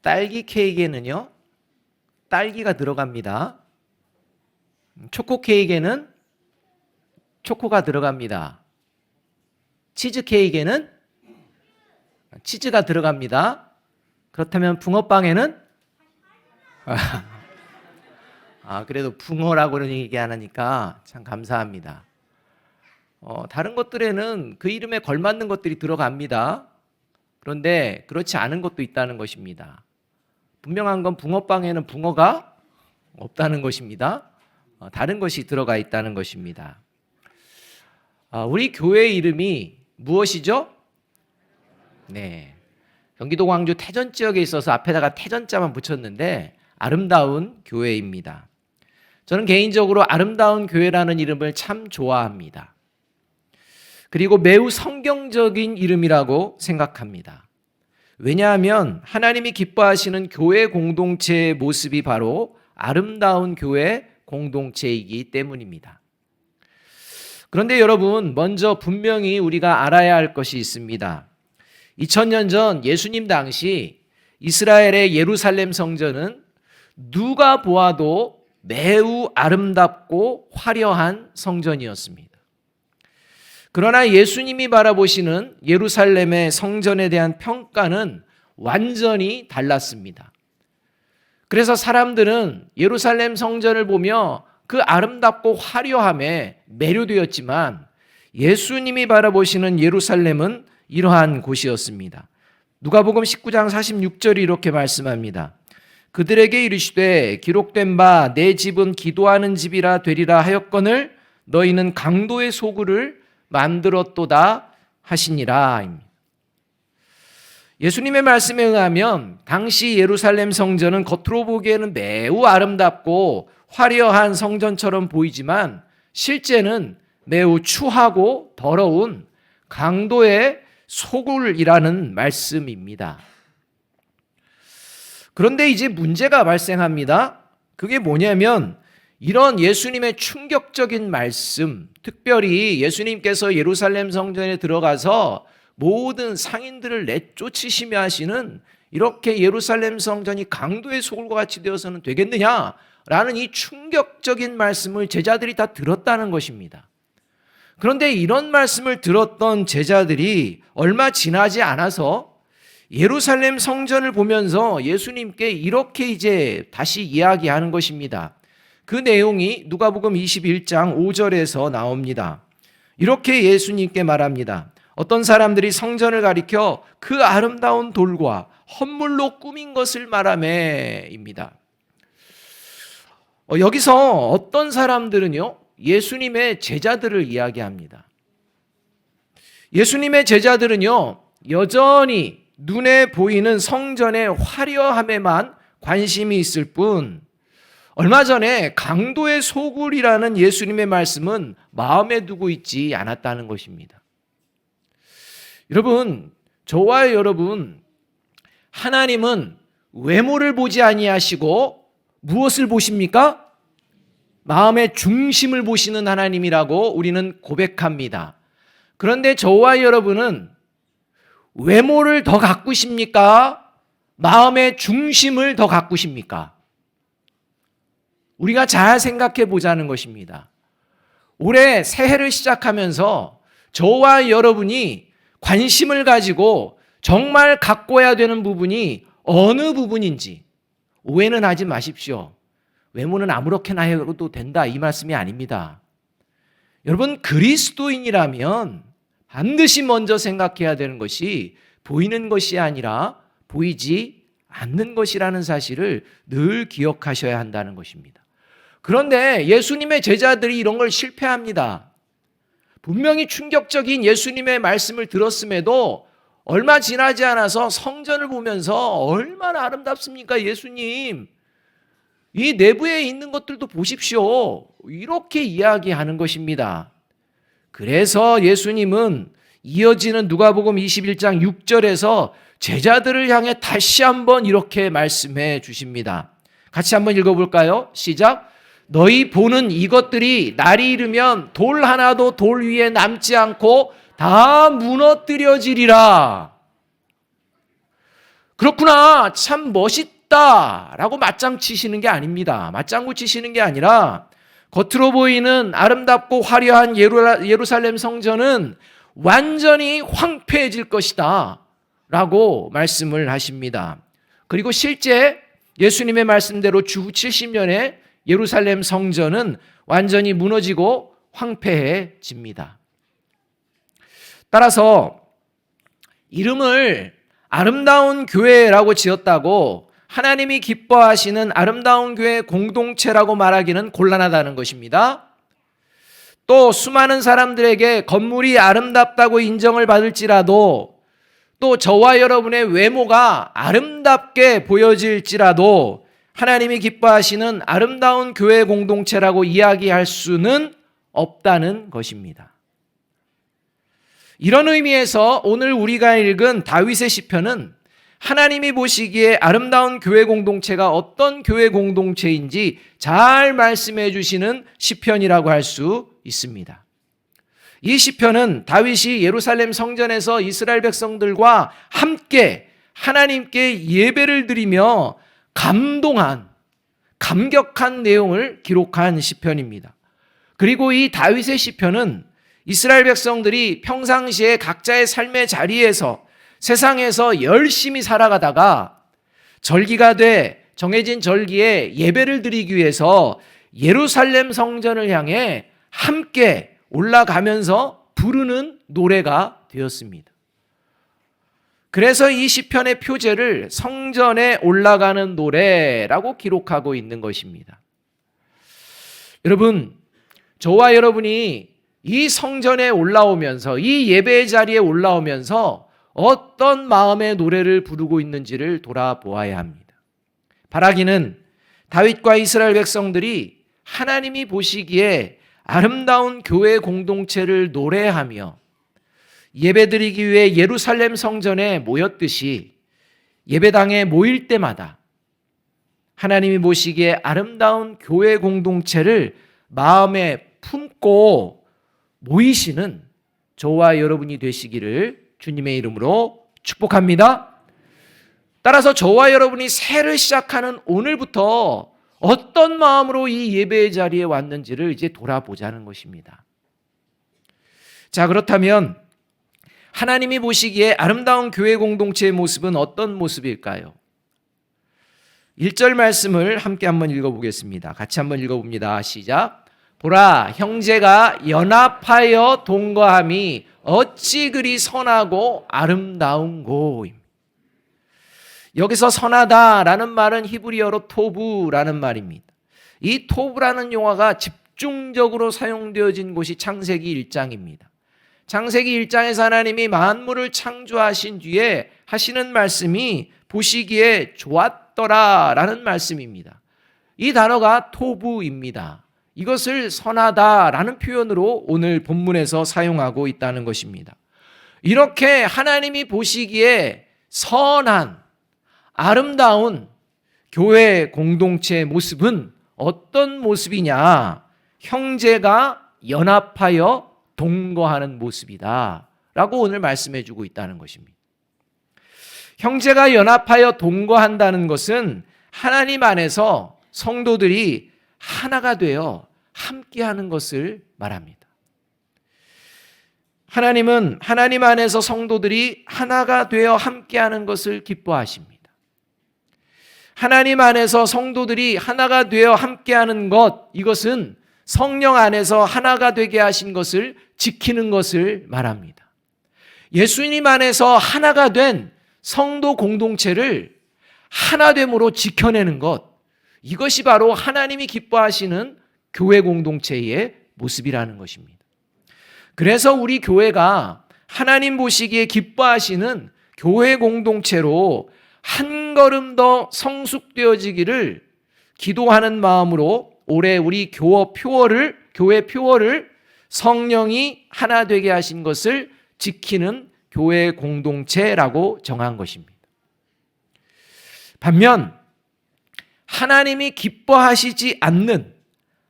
딸기 케이크에는요, 딸기가 들어갑니다. 초코 케이크에는 초코가 들어갑니다. 치즈 케이크에는 치즈가 들어갑니다. 그렇다면 붕어빵에는 그래도 붕어라고는 얘기 안 하니까 참 감사합니다. 다른 것들에는 그 이름에 걸맞는 것들이 들어갑니다. 그런데 그렇지 않은 것도 있다는 것입니다. 분명한 건 붕어빵에는 붕어가 없다는 것입니다. 다른 것이 들어가 있다는 것입니다. 우리 교회 이름이 무엇이죠? 네, 경기도 광주 태전 지역에 있어서 앞에다가 태전자만 붙였는데 아름다운 교회입니다. 저는 개인적으로 아름다운 교회라는 이름을 참 좋아합니다. 그리고 매우 성경적인 이름이라고 생각합니다. 왜냐하면 하나님이 기뻐하시는 교회 공동체의 모습이 바로 아름다운 교회 공동체이기 때문입니다. 그런데 여러분, 먼저 분명히 우리가 알아야 할 것이 있습니다. 2000년 전 예수님 당시 이스라엘의 예루살렘 성전은 누가 보아도 매우 아름답고 화려한 성전이었습니다. 그러나 예수님이 바라보시는 예루살렘의 성전에 대한 평가는 완전히 달랐습니다. 그래서 사람들은 예루살렘 성전을 보며 그 아름답고 화려함에 매료되었지만 예수님이 바라보시는 예루살렘은 이러한 곳이었습니다. 누가복음 19장 46절이 이렇게 말씀합니다. 그들에게 이르시되 기록된 바 내 집은 기도하는 집이라 되리라 하였거늘 너희는 강도의 소굴을 만들었도다 하시니라. 예수님의 말씀에 의하면 당시 예루살렘 성전은 겉으로 보기에는 매우 아름답고 화려한 성전처럼 보이지만 실제는 매우 추하고 더러운 강도의 소굴이라는 말씀입니다. 그런데 이제 문제가 발생합니다. 그게 뭐냐면 이런 예수님의 충격적인 말씀, 특별히 예수님께서 예루살렘 성전에 들어가서 모든 상인들을 내쫓으시며 하시는 이렇게 예루살렘 성전이 강도의 소굴과 같이 되어서는 되겠느냐라는 이 충격적인 말씀을 제자들이 다 들었다는 것입니다. 그런데 이런 말씀을 들었던 제자들이 얼마 지나지 않아서 예루살렘 성전을 보면서 예수님께 이렇게 이제 다시 이야기하는 것입니다. 그 내용이 누가복음 21장 5절에서 나옵니다. 이렇게 예수님께 말합니다. 어떤 사람들이 성전을 가리켜 그 아름다운 돌과 헌물로 꾸민 것을 말하매입니다. 여기서 어떤 사람들은요, 예수님의 제자들을 이야기합니다. 예수님의 제자들은요, 여전히 눈에 보이는 성전의 화려함에만 관심이 있을 뿐 얼마 전에 강도의 소굴이라는 예수님의 말씀은 마음에 두고 있지 않았다는 것입니다. 여러분, 저와 여러분, 하나님은 외모를 보지 아니하시고 무엇을 보십니까? 마음의 중심을 보시는 하나님이라고 우리는 고백합니다. 그런데 저와 여러분은 외모를 더 가꾸십니까? 마음의 중심을 더 가꾸십니까? 우리가 잘 생각해 보자는 것입니다. 올해 새해를 시작하면서 저와 여러분이 관심을 가지고 정말 가꿔야 되는 부분이 어느 부분인지 오해는 하지 마십시오. 외모는 아무렇게나 해도 된다, 이 말씀이 아닙니다. 여러분, 그리스도인이라면 반드시 먼저 생각해야 되는 것이 보이는 것이 아니라 보이지 않는 것이라는 사실을 늘 기억하셔야 한다는 것입니다. 그런데 예수님의 제자들이 이런 걸 실패합니다. 분명히 충격적인 예수님의 말씀을 들었음에도 얼마 지나지 않아서 성전을 보면서 얼마나 아름답습니까, 예수님? 이 내부에 있는 것들도 보십시오. 이렇게 이야기하는 것입니다. 그래서 예수님은 이어지는 누가복음 21장 6절에서 제자들을 향해 다시 한번 이렇게 말씀해 주십니다. 같이 한번 읽어볼까요? 시작. 너희 보는 이것들이 날이 이르면 돌 하나도 돌 위에 남지 않고 다 무너뜨려지리라. 그렇구나, 참 멋있다라고 맞장 치시는 게 아닙니다. 맞장구 치시는 게 아니라 겉으로 보이는 아름답고 화려한 예루살렘 성전은 완전히 황폐해질 것이다 라고 말씀을 하십니다. 그리고 실제 예수님의 말씀대로 주후 70년에 예루살렘 성전은 완전히 무너지고 황폐해집니다. 따라서 이름을 아름다운 교회라고 지었다고 하나님이 기뻐하시는 아름다운 교회 공동체라고 말하기는 곤란하다는 것입니다. 또 수많은 사람들에게 건물이 아름답다고 인정을 받을지라도, 또 저와 여러분의 외모가 아름답게 보여질지라도 하나님이 기뻐하시는 아름다운 교회 공동체라고 이야기할 수는 없다는 것입니다. 이런 의미에서 오늘 우리가 읽은 다윗의 시편은 하나님이 보시기에 아름다운 교회 공동체가 어떤 교회 공동체인지 잘 말씀해 주시는 시편이라고 할 수 있습니다. 이 시편은 다윗이 예루살렘 성전에서 이스라엘 백성들과 함께 하나님께 예배를 드리며 감격한 내용을 기록한 시편입니다. 그리고 이 다윗의 시편은 이스라엘 백성들이 평상시에 각자의 삶의 자리에서 세상에서 열심히 살아가다가 절기가 돼 정해진 절기에 예배를 드리기 위해서 예루살렘 성전을 향해 함께 올라가면서 부르는 노래가 되었습니다. 그래서 이 시편의 표제를 성전에 올라가는 노래라고 기록하고 있는 것입니다. 여러분, 저와 여러분이 이 성전에 올라오면서, 이 예배의 자리에 올라오면서 어떤 마음의 노래를 부르고 있는지를 돌아보아야 합니다. 바라기는 다윗과 이스라엘 백성들이 하나님이 보시기에 아름다운 교회 공동체를 노래하며 예배드리기 위해 예루살렘 성전에 모였듯이 예배당에 모일 때마다 하나님이 보시기에 아름다운 교회 공동체를 마음에 품고 모이시는 저와 여러분이 되시기를 주님의 이름으로 축복합니다. 따라서 저와 여러분이 새해를 시작하는 오늘부터 어떤 마음으로 이 예배의 자리에 왔는지를 이제 돌아보자는 것입니다. 자, 그렇다면 하나님이 보시기에 아름다운 교회 공동체의 모습은 어떤 모습일까요? 1절 말씀을 함께 한번 읽어보겠습니다. 같이 한번 읽어봅니다. 시작. 보라, 형제가 연합하여 동거함이 어찌 그리 선하고 아름다운고. 여기서 선하다라는 말은 히브리어로 토부라는 말입니다. 이 토부라는 용어가 집중적으로 사용되어진 곳이 창세기 1장입니다. 창세기 1장에서 하나님이 만물을 창조하신 뒤에 하시는 말씀이 보시기에 좋았더라라는 말씀입니다. 이 단어가 토부입니다. 이것을 선하다라는 표현으로 오늘 본문에서 사용하고 있다는 것입니다. 이렇게 하나님이 보시기에 선한, 아름다운 교회 공동체의 모습은 어떤 모습이냐? 형제가 연합하여 동거하는 모습이다 라고 오늘 말씀해 주고 있다는 것입니다. 형제가 연합하여 동거한다는 것은 하나님 안에서 성도들이 하나가 되어 함께하는 것을 말합니다. 하나님은 하나님 안에서 성도들이 하나가 되어 함께하는 것을 기뻐하십니다. 하나님 안에서 성도들이 하나가 되어 함께하는 것, 이것은 성령 안에서 하나가 되게 하신 것을 지키는 것을 말합니다. 예수님 안에서 하나가 된 성도 공동체를 하나됨으로 지켜내는 것, 이것이 바로 하나님이 기뻐하시는 교회 공동체의 모습이라는 것입니다. 그래서 우리 교회가 하나님 보시기에 기뻐하시는 교회 공동체로 한 걸음 더 성숙되어지기를 기도하는 마음으로 올해 우리 교회 표어를 성령이 하나 되게 하신 것을 지키는 교회 공동체라고 정한 것입니다. 반면 하나님이 기뻐하시지 않는,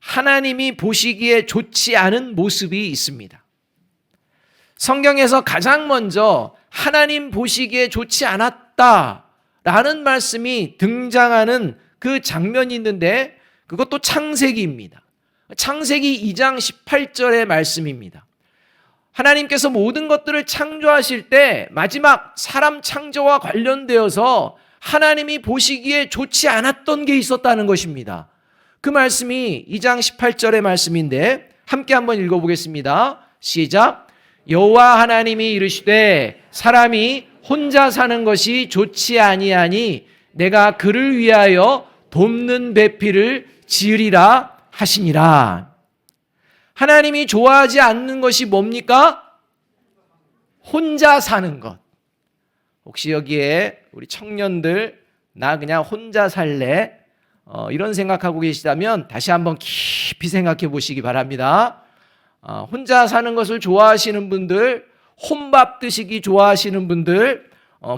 하나님이 보시기에 좋지 않은 모습이 있습니다. 성경에서 가장 먼저 하나님 보시기에 좋지 않았다라고 라는 말씀이 등장하는 그 장면이 있는데 그것도 창세기입니다. 창세기 2장 18절의 말씀입니다. 하나님께서 모든 것들을 창조하실 때 마지막 사람 창조와 관련되어서 하나님이 보시기에 좋지 않았던 게 있었다는 것입니다. 그 말씀이 2장 18절의 말씀인데 함께 한번 읽어보겠습니다. 시작. 여호와 하나님이 이르시되 사람이 혼자 사는 것이 좋지 아니하니 내가 그를 위하여 돕는 배필을 지으리라 하시니라. 하나님이 좋아하지 않는 것이 뭡니까? 혼자 사는 것. 혹시 여기에 우리 청년들 나 그냥 혼자 살래? 이런 생각하고 계시다면 다시 한번 깊이 생각해 보시기 바랍니다. 혼자 사는 것을 좋아하시는 분들, 혼밥 드시기 좋아하시는 분들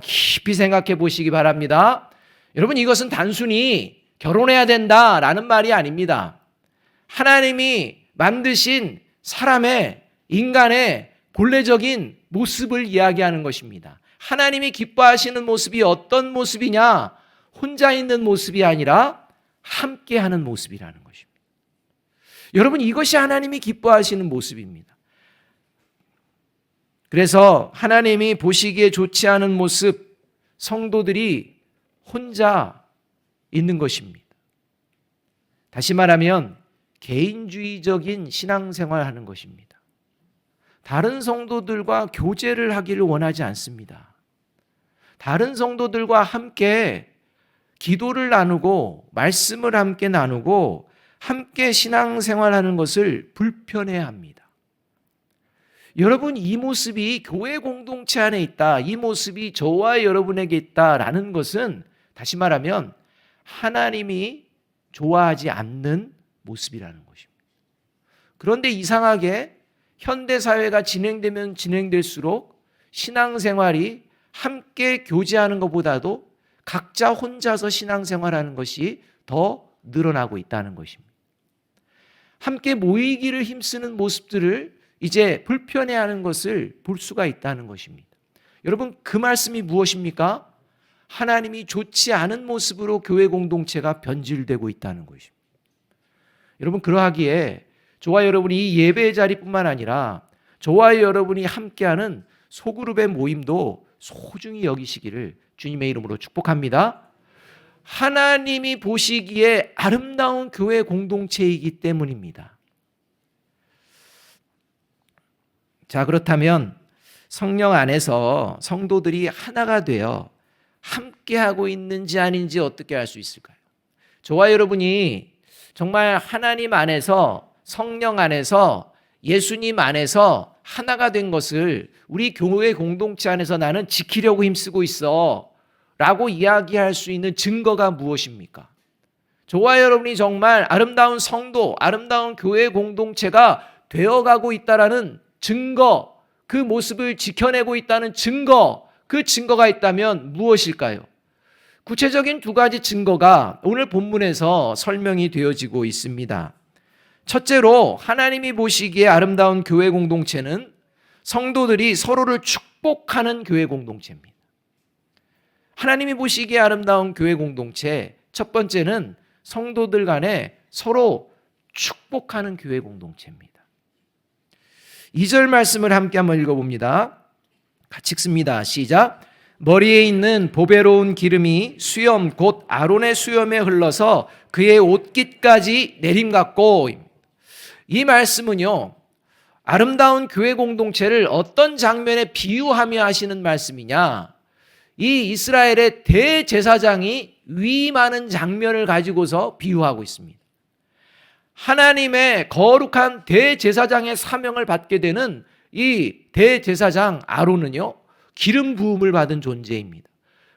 깊이 생각해 보시기 바랍니다. 여러분, 이것은 단순히 결혼해야 된다라는 말이 아닙니다. 하나님이 만드신 사람의, 인간의 본래적인 모습을 이야기하는 것입니다. 하나님이 기뻐하시는 모습이 어떤 모습이냐? 혼자 있는 모습이 아니라 함께하는 모습이라는 것입니다. 여러분, 이것이 하나님이 기뻐하시는 모습입니다. 그래서 하나님이 보시기에 좋지 않은 모습, 성도들이 혼자 있는 것입니다. 다시 말하면 개인주의적인 신앙생활 하는 것입니다. 다른 성도들과 교제를 하기를 원하지 않습니다. 다른 성도들과 함께 기도를 나누고 말씀을 함께 나누고 함께 신앙생활하는 것을 불편해합니다. 여러분, 이 모습이 교회 공동체 안에 있다, 이 모습이 저와 여러분에게 있다라는 것은 다시 말하면 하나님이 좋아하지 않는 모습이라는 것입니다. 그런데 이상하게 현대사회가 진행되면 진행될수록 신앙생활이 함께 교제하는 것보다도 각자 혼자서 신앙생활하는 것이 더 늘어나고 있다는 것입니다. 함께 모이기를 힘쓰는 모습들을 이제 불편해하는 것을 볼 수가 있다는 것입니다. 여러분, 그 말씀이 무엇입니까? 하나님이 좋지 않은 모습으로 교회 공동체가 변질되고 있다는 것입니다. 여러분, 그러하기에 저와 여러분이 이 예배의 자리뿐만 아니라 저와 여러분이 함께하는 소그룹의 모임도 소중히 여기시기를 주님의 이름으로 축복합니다. 하나님이 보시기에 아름다운 교회 공동체이기 때문입니다. 자, 그렇다면 성령 안에서 성도들이 하나가 되어 함께하고 있는지 아닌지 어떻게 알 수 있을까요? 저와 여러분이 정말 하나님 안에서, 성령 안에서, 예수님 안에서 하나가 된 것을 우리 교회 공동체 안에서 나는 지키려고 힘쓰고 있어 라고 이야기할 수 있는 증거가 무엇입니까? 저와 여러분이 정말 아름다운 성도, 아름다운 교회 공동체가 되어가고 있다라는 증거, 그 모습을 지켜내고 있다는 증거, 그 증거가 있다면 무엇일까요? 구체적인 두 가지 증거가 오늘 본문에서 설명이 되어지고 있습니다. 첫째로 하나님이 보시기에 아름다운 교회 공동체는 성도들이 서로를 축복하는 교회 공동체입니다. 하나님이 보시기에 아름다운 교회 공동체, 첫 번째는 성도들 간에 서로 축복하는 교회 공동체입니다. 2절 말씀을 함께 한번 읽어봅니다. 같이 읽습니다. 시작. 머리에 있는 보배로운 기름이 수염 곧 아론의 수염에 흘러서 그의 옷깃까지 내림같고. 이 말씀은요, 아름다운 교회 공동체를 어떤 장면에 비유하며 하시는 말씀이냐? 이 이스라엘의 대제사장이 위임하는 장면을 가지고서 비유하고 있습니다. 하나님의 거룩한 대제사장의 사명을 받게 되는 이 대제사장 아론은요, 기름 부음을 받은 존재입니다.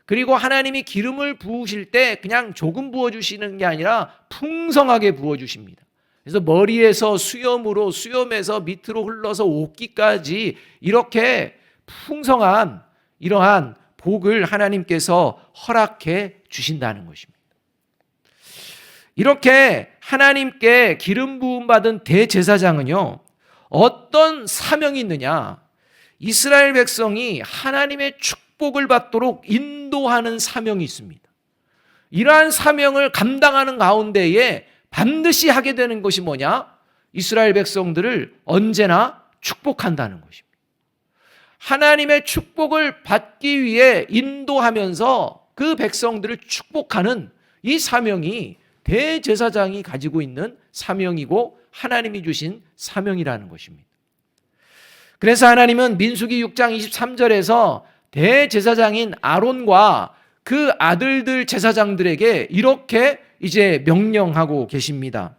그리고 하나님이 기름을 부으실 때 그냥 조금 부어주시는 게 아니라 풍성하게 부어주십니다. 그래서 머리에서 수염으로, 수염에서 밑으로 흘러서 옷깃까지 이렇게 풍성한 이러한 복을 하나님께서 허락해 주신다는 것입니다. 이렇게 하나님께 기름 부음 받은 대제사장은요, 어떤 사명이 있느냐? 이스라엘 백성이 하나님의 축복을 받도록 인도하는 사명이 있습니다. 이러한 사명을 감당하는 가운데에 반드시 하게 되는 것이 뭐냐? 이스라엘 백성들을 언제나 축복한다는 것입니다. 하나님의 축복을 받기 위해 인도하면서 그 백성들을 축복하는 이 사명이 대제사장이 가지고 있는 사명이고 하나님이 주신 사명이라는 것입니다. 그래서 하나님은 민수기 6장 23절에서 대제사장인 아론과 그 아들들 제사장들에게 이렇게 이제 명령하고 계십니다.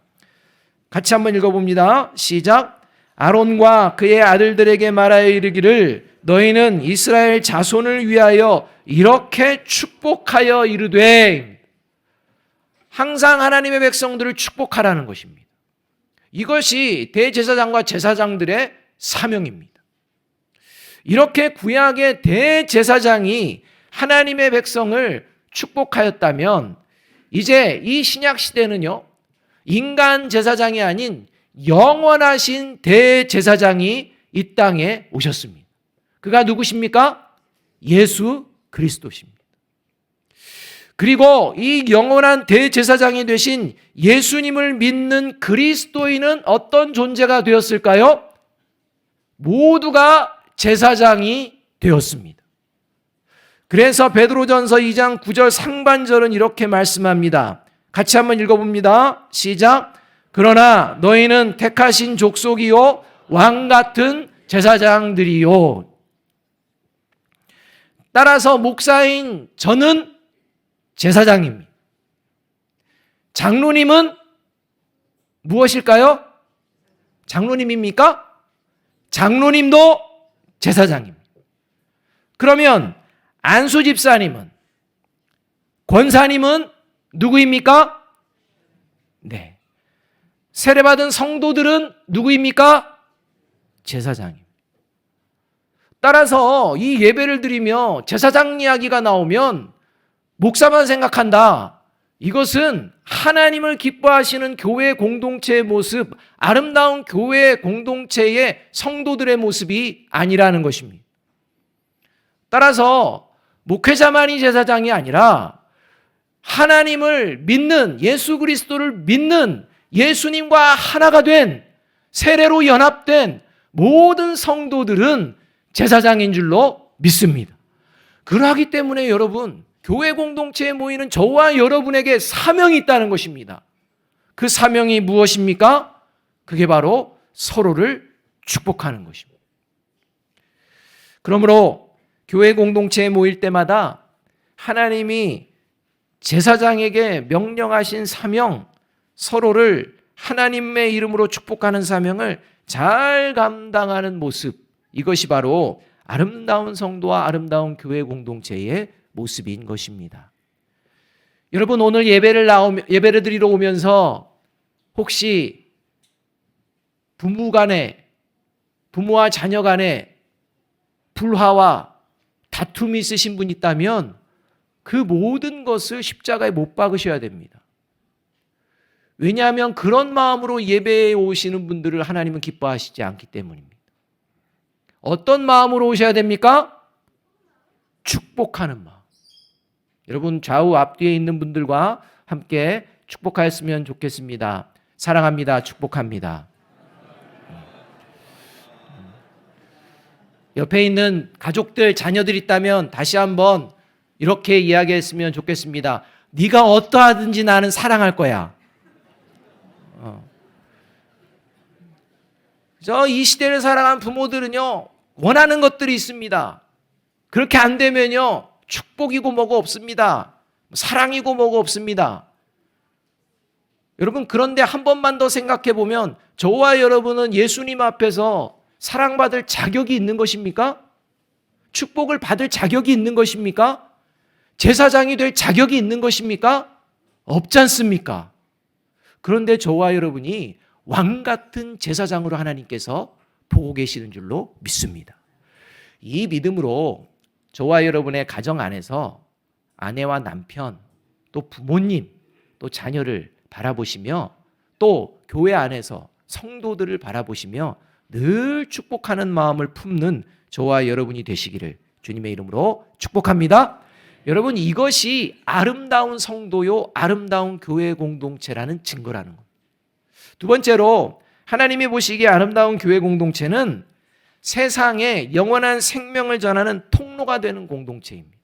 같이 한번 읽어봅니다. 시작. 아론과 그의 아들들에게 말하여 이르기를 너희는 이스라엘 자손을 위하여 이렇게 축복하여 이르되, 항상 하나님의 백성들을 축복하라는 것입니다. 이것이 대제사장과 제사장들의 사명입니다. 이렇게 구약의 대제사장이 하나님의 백성을 축복하였다면 이제 이 신약 시대는요, 인간 제사장이 아닌 영원하신 대제사장이 이 땅에 오셨습니다. 그가 누구십니까? 예수 그리스도십니다. 그리고 이 영원한 대제사장이 되신 예수님을 믿는 그리스도인은 어떤 존재가 되었을까요? 모두가 제사장이 되었습니다. 그래서 베드로전서 2장 9절 상반절은 이렇게 말씀합니다. 같이 한번 읽어봅니다. 시작. 그러나 너희는 택하신 족속이요 왕 같은 제사장들이요. 따라서 목사인 저는 제사장입니다. 장로님은 무엇일까요? 장로님입니까? 장로님도 제사장입니다. 그러면 안수 집사님은, 권사님은 누구입니까? 네. 세례받은 성도들은 누구입니까? 제사장입니다. 따라서 이 예배를 드리며 제사장 이야기가 나오면 목사만 생각한다. 이것은 하나님을 기뻐하시는 교회 공동체의 모습, 아름다운 교회 공동체의 성도들의 모습이 아니라는 것입니다. 따라서 목회자만이 제사장이 아니라 하나님을 믿는, 예수 그리스도를 믿는, 예수님과 하나가 된, 세례로 연합된 모든 성도들은 제사장인 줄로 믿습니다. 그러하기 때문에 여러분, 교회 공동체에 모이는 저와 여러분에게 사명이 있다는 것입니다. 그 사명이 무엇입니까? 그게 바로 서로를 축복하는 것입니다. 그러므로 교회 공동체에 모일 때마다 하나님이 제사장에게 명령하신 사명, 서로를 하나님의 이름으로 축복하는 사명을 잘 감당하는 모습, 이것이 바로 아름다운 성도와 아름다운 교회 공동체의 모습인 것입니다. 여러분, 오늘 예배를 드리러 오면서 혹시 부모와 자녀 간에 불화와 다툼이 있으신 분 있다면 그 모든 것을 십자가에 못 박으셔야 됩니다. 왜냐하면 그런 마음으로 예배에 오시는 분들을 하나님은 기뻐하시지 않기 때문입니다. 어떤 마음으로 오셔야 됩니까? 축복하는 마음. 여러분, 좌우 앞뒤에 있는 분들과 함께 축복하였으면 좋겠습니다. 사랑합니다. 축복합니다. 옆에 있는 가족들, 자녀들 있다면 다시 한번 이렇게 이야기했으면 좋겠습니다. 네가 어떠하든지 나는 사랑할 거야. 이 시대를 살아가는 부모들은요, 원하는 것들이 있습니다. 그렇게 안 되면요, 축복이고 뭐고 없습니다. 사랑이고 뭐고 없습니다. 여러분, 그런데 한 번만 더 생각해 보면 저와 여러분은 예수님 앞에서 사랑받을 자격이 있는 것입니까? 축복을 받을 자격이 있는 것입니까? 제사장이 될 자격이 있는 것입니까? 없지 않습니까? 그런데 저와 여러분이 왕 같은 제사장으로 하나님께서 보고 계시는 줄로 믿습니다. 이 믿음으로 저와 여러분의 가정 안에서 아내와 남편, 또 부모님, 또 자녀를 바라보시며 또 교회 안에서 성도들을 바라보시며 늘 축복하는 마음을 품는 저와 여러분이 되시기를 주님의 이름으로 축복합니다. 여러분, 이것이 아름다운 성도요, 아름다운 교회 공동체라는 증거라는 겁니다. 두 번째로 하나님이 보시기에 아름다운 교회 공동체는 세상에 영원한 생명을 전하는 통로가 되는 공동체입니다.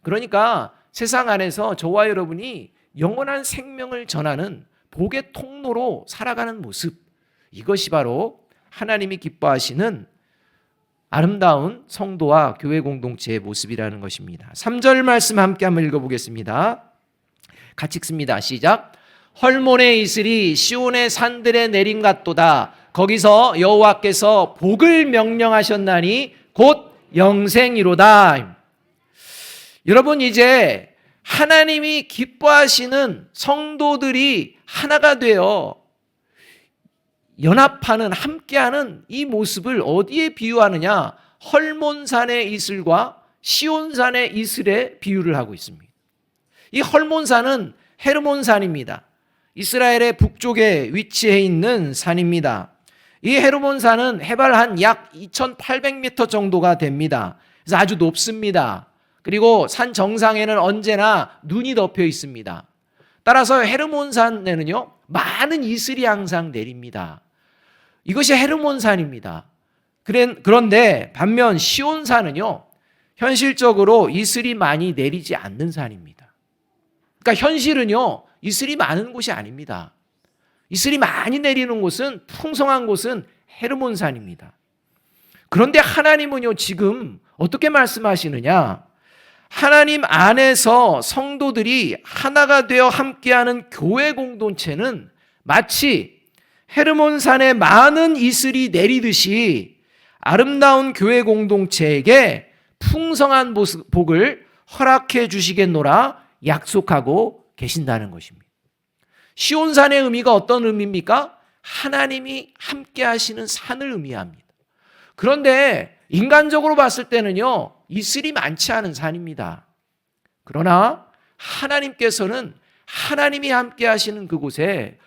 그러니까 세상 안에서 저와 여러분이 영원한 생명을 전하는 복의 통로로 살아가는 모습, 이것이 바로 하나님이 기뻐하시는 아름다운 성도와 교회 공동체의 모습이라는 것입니다. 3절 말씀 함께 한번 읽어보겠습니다. 같이 읽습니다. 시작. 헐몬의 이슬이 시온의 산들에 내린 같도다. 거기서 여호와께서 복을 명령하셨나니 곧 영생이로다. 여러분, 이제 하나님이 기뻐하시는 성도들이 하나가 되어 연합하는, 함께하는 이 모습을 어디에 비유하느냐? 헐몬산의 이슬과 시온산의 이슬에 비유를 하고 있습니다. 이 헐몬산은 헤르몬산입니다. 이스라엘의 북쪽에 위치해 있는 산입니다. 이 헤르몬산은 해발 한 약 2,800m 정도가 됩니다. 그래서 아주 높습니다. 그리고 산 정상에는 언제나 눈이 덮여 있습니다. 따라서 헤르몬산에는요, 많은 이슬이 항상 내립니다. 이것이 헤르몬산입니다. 그런데 반면 시온산은요, 현실적으로 이슬이 많이 내리지 않는 산입니다. 그러니까 현실은요, 이슬이 많은 곳이 아닙니다. 이슬이 많이 내리는 곳은, 풍성한 곳은 헤르몬산입니다. 그런데 하나님은요, 지금 어떻게 말씀하시느냐? 하나님 안에서 성도들이 하나가 되어 함께하는 교회 공동체는 마치 헤르몬산에 많은 이슬이 내리듯이 아름다운 교회 공동체에게 풍성한 복을 허락해 주시겠노라 약속하고 계신다는 것입니다. 시온산의 의미가 어떤 의미입니까? 하나님이 함께 하시는 산을 의미합니다. 그런데 인간적으로 봤을 때는요, 이슬이 많지 않은 산입니다. 그러나 하나님께서는 하나님이 함께 하시는 그곳에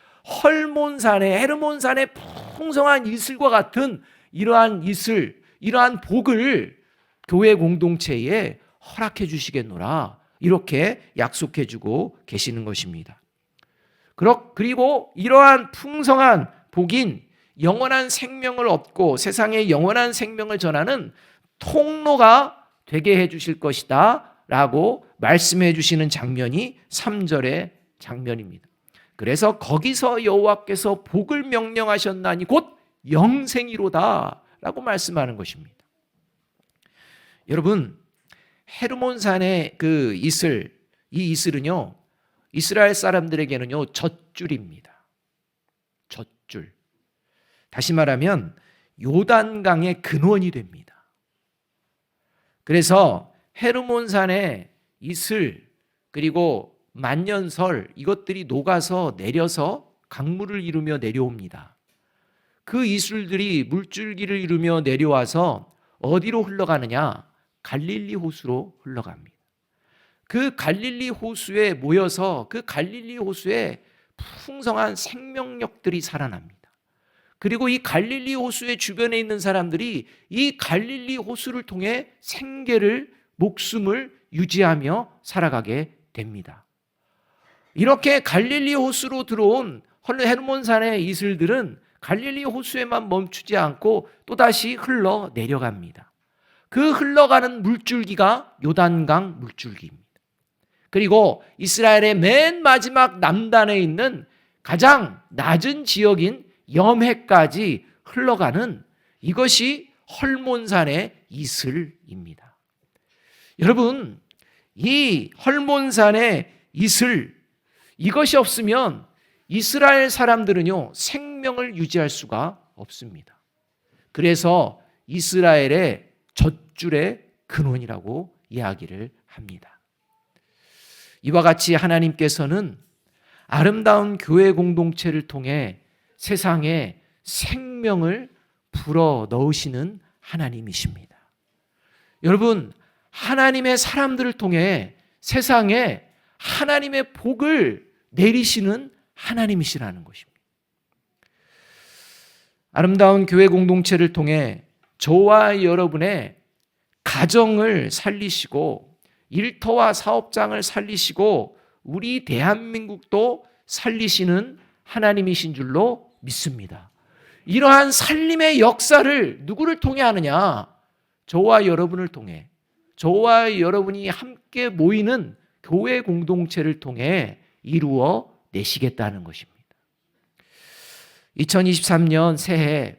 헐몬산의, 헤르몬산의 풍성한 이슬과 같은 이러한 이슬, 이러한 복을 교회 공동체에 허락해 주시겠노라, 이렇게 약속해 주고 계시는 것입니다. 그리고 이러한 풍성한 복인 영원한 생명을 얻고 세상에 영원한 생명을 전하는 통로가 되게 해 주실 것이다 라고 말씀해 주시는 장면이 3절의 장면입니다. 그래서 거기서 여호와께서 복을 명령하셨나니 곧 영생이로다 라고 말씀하는 것입니다. 여러분, 헤르몬산의 그 이슬, 이 이슬은요, 이스라엘 사람들에게는요, 젖줄입니다. 젖줄. 다시 말하면 요단강의 근원이 됩니다. 그래서 헤르몬산의 이슬, 그리고 만년설, 이것들이 녹아서 내려서 강물을 이루며 내려옵니다. 그 이슬들이 물줄기를 이루며 내려와서 어디로 흘러가느냐? 갈릴리 호수로 흘러갑니다. 그 갈릴리 호수에 모여서 그 갈릴리 호수에 풍성한 생명력들이 살아납니다. 그리고 이 갈릴리 호수의 주변에 있는 사람들이 이 갈릴리 호수를 통해 생계를, 목숨을 유지하며 살아가게 됩니다. 이렇게 갈릴리 호수로 들어온 헤르몬산의 이슬들은 갈릴리 호수에만 멈추지 않고 또다시 흘러 내려갑니다. 그 흘러가는 물줄기가 요단강 물줄기입니다. 그리고 이스라엘의 맨 마지막 남단에 있는 가장 낮은 지역인 염해까지 흘러가는 이것이 헐몬산의 이슬입니다. 여러분, 이 헐몬산의 이슬, 이것이 없으면 이스라엘 사람들은요, 생명을 유지할 수가 없습니다. 그래서 이스라엘의 젖줄의 근원이라고 이야기를 합니다. 이와 같이 하나님께서는 아름다운 교회 공동체를 통해 세상에 생명을 불어 넣으시는 하나님이십니다. 여러분, 하나님의 사람들을 통해 세상에 하나님의 복을 내리시는 하나님이시라는 것입니다. 아름다운 교회 공동체를 통해 저와 여러분의 가정을 살리시고 일터와 사업장을 살리시고 우리 대한민국도 살리시는 하나님이신 줄로 믿습니다. 이러한 살림의 역사를 누구를 통해 하느냐? 저와 여러분을 통해, 저와 여러분이 함께 모이는 교회 공동체를 통해 이루어 내시겠다는 것입니다. 2023년 새해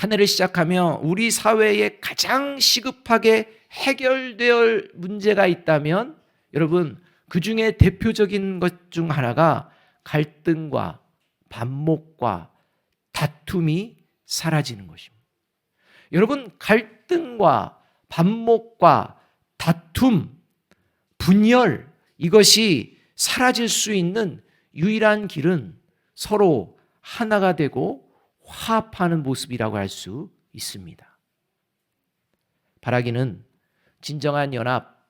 한 해를 시작하며 우리 사회에 가장 시급하게 해결될 문제가 있다면 여러분, 그 중에 대표적인 것 중 하나가 갈등과 반목과 다툼이 사라지는 것입니다. 여러분, 갈등과 반목과 다툼, 분열, 이것이 사라질 수 있는 유일한 길은 서로 하나가 되고 화합하는 모습이라고 할 수 있습니다. 바라기는 진정한 연합,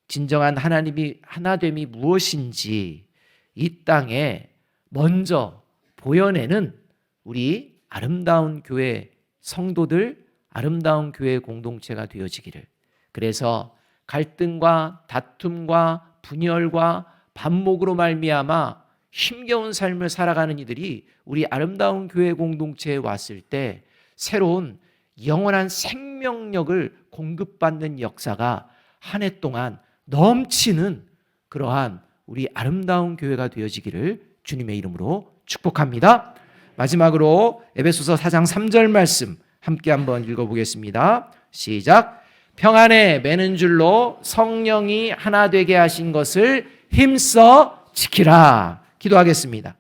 진정한 하나님이 하나됨이 무엇인지 이 땅에 먼저 보여내는 우리 아름다운 교회 성도들, 아름다운 교회 공동체가 되어지기를, 그래서 갈등과 다툼과 분열과 반목으로 말미암아 힘겨운 삶을 살아가는 이들이 우리 아름다운 교회 공동체에 왔을 때 새로운 영원한 생명력을 공급받는 역사가 한 해 동안 넘치는 그러한 우리 아름다운 교회가 되어지기를 주님의 이름으로 축복합니다. 마지막으로 에베소서 4장 3절 말씀 함께 한번 읽어보겠습니다. 시작. 평안에 매는 줄로 성령이 하나 되게 하신 것을 힘써 지키라. 기도하겠습니다.